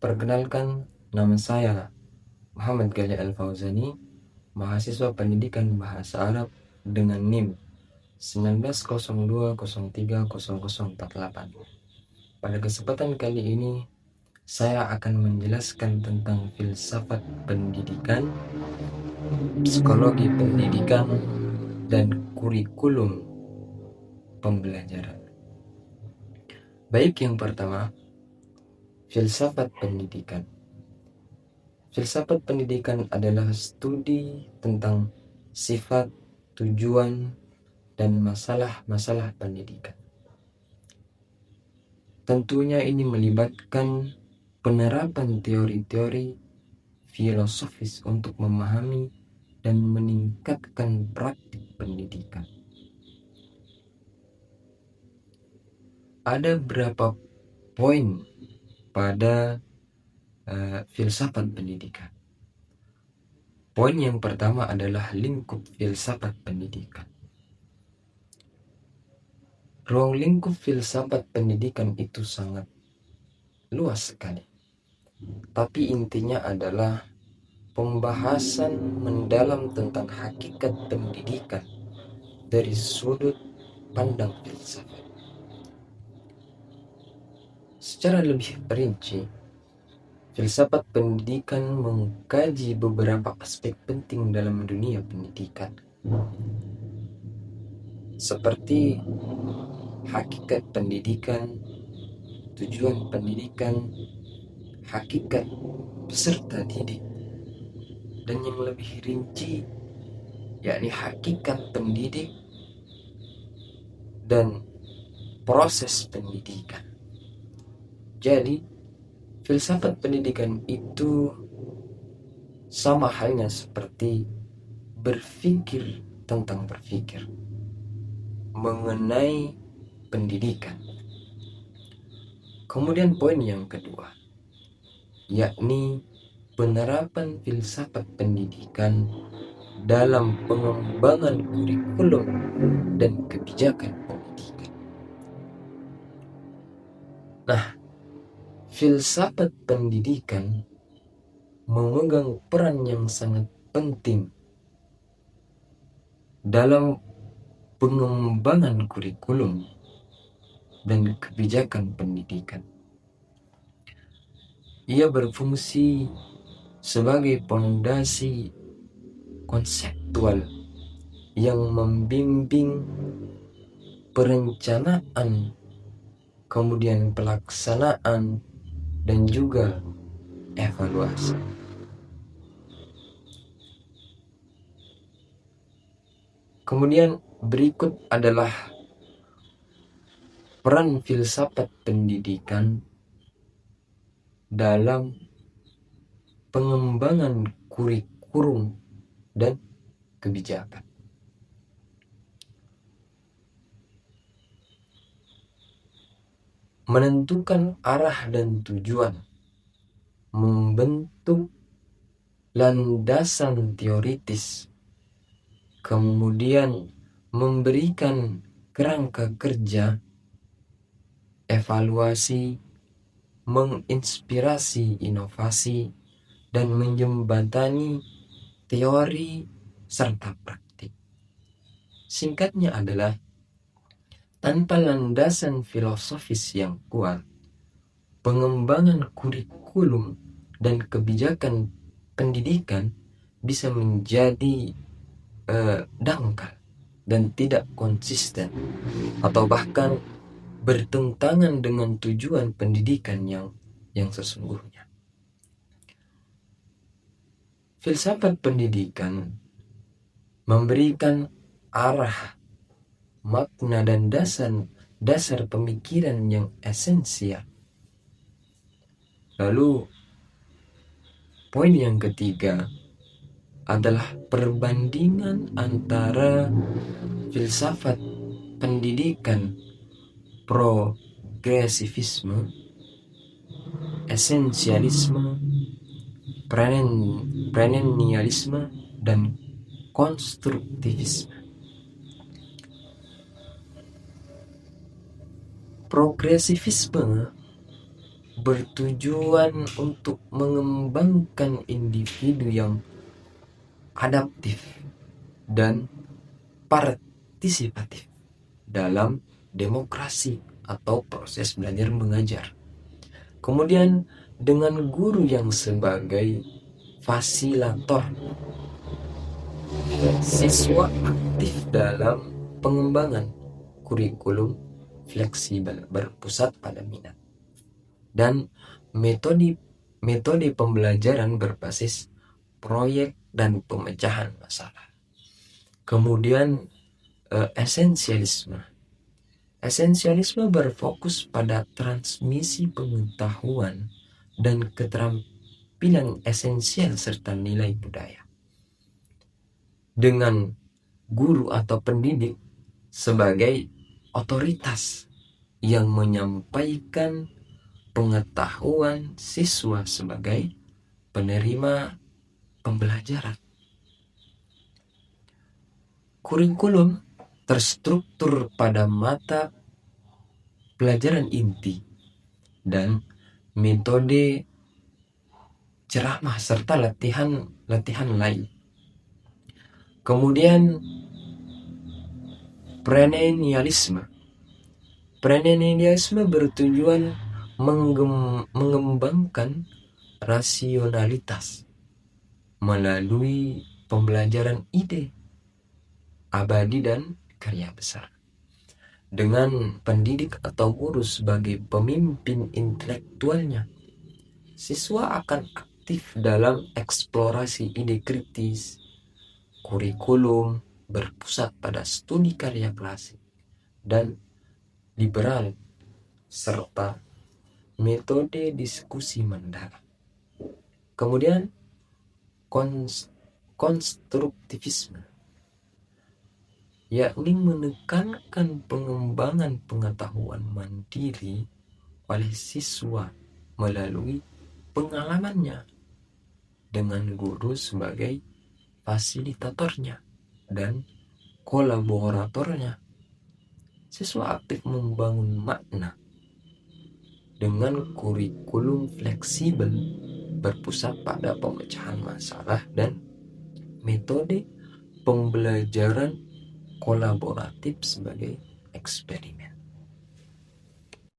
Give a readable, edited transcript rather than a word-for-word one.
Perkenalkan, nama saya Muhammad Gali Al-Fauzani, mahasiswa pendidikan bahasa Arab dengan NIM 1902030048. Pada kesempatan kali ini, saya akan menjelaskan tentang filsafat pendidikan, psikologi pendidikan, dan kurikulum pembelajaran. Baik, yang pertama, filsafat pendidikan. Filsafat pendidikan adalah studi tentang sifat, tujuan, dan masalah-masalah pendidikan. Tentunya ini melibatkan penerapan teori-teori filosofis untuk memahami dan meningkatkan praktik pendidikan. Ada beberapa poin pada filsafat pendidikan. Poin yang pertama adalah lingkup filsafat pendidikan. Ruang lingkup filsafat pendidikan itu sangat luas sekali. Tapi intinya adalah pembahasan mendalam tentang hakikat pendidikan dari sudut pandang filsafat. Secara lebih perinci, filsafat pendidikan mengkaji beberapa aspek penting dalam dunia pendidikan, seperti hakikat pendidikan, tujuan pendidikan, hakikat peserta didik, dan yang lebih rinci yakni hakikat pendidik dan proses pendidikan. Jadi, filsafat pendidikan itu sama halnya seperti berpikir tentang berpikir mengenai pendidikan. Kemudian poin yang kedua, yakni penerapan filsafat pendidikan dalam pengembangan kurikulum dan kebijakan pendidikan. Nah, filsafat pendidikan memegang peran yang sangat penting dalam pengembangan kurikulum dan kebijakan pendidikan. Ia berfungsi sebagai pondasi konseptual yang membimbing perencanaan, kemudian pelaksanaan, dan juga evaluasi. Kemudian berikut adalah peran filsafat pendidikan dalam pengembangan kurikulum dan kebijakan. Menentukan arah dan tujuan, membentuk landasan teoritis, kemudian memberikan kerangka kerja, evaluasi, menginspirasi inovasi, dan menjembatani teori serta praktik. Singkatnya adalah, tanpa landasan filosofis yang kuat, pengembangan kurikulum dan kebijakan pendidikan bisa menjadi dangkal dan tidak konsisten, atau bahkan bertentangan dengan tujuan pendidikan yang sesungguhnya. Filsafat pendidikan memberikan arah, makna, dan dasar pemikiran yang esensial. Lalu poin yang ketiga adalah perbandingan antara filsafat pendidikan progresivisme, esensialisme, perennialisme, dan konstruktivisme. Progresivisme bertujuan untuk mengembangkan individu yang adaptif dan partisipatif dalam demokrasi atau proses belajar mengajar. Kemudian dengan guru yang sebagai fasilitator, siswa aktif dalam pengembangan kurikulum fleksibel berpusat pada minat dan metode pembelajaran berbasis proyek dan pemecahan masalah. Kemudian esensialisme. Esensialisme berfokus pada transmisi pengetahuan dan keterampilan esensial serta nilai budaya. Dengan guru atau pendidik sebagai otoritas yang menyampaikan pengetahuan siswa sebagai penerima pembelajaran. Kurikulum terstruktur pada mata pelajaran inti dan metode ceramah serta latihan lain. Kemudian Premillennialisme bertujuan mengembangkan rasionalitas melalui pembelajaran ide abadi dan karya besar. Dengan pendidik atau guru sebagai pemimpin intelektualnya, siswa akan aktif dalam eksplorasi ide kritis. Kurikulum berpusat pada studi karya klasik dan liberal serta metode diskusi mendalam. Kemudian konstruktivisme, yakni menekankan pengembangan pengetahuan mandiri oleh siswa melalui pengalamannya dengan guru sebagai fasilitatornya dan kolaboratornya. Siswa aktif membangun makna dengan kurikulum fleksibel berpusat pada pemecahan masalah dan metode pembelajaran kolaboratif sebagai eksperimen.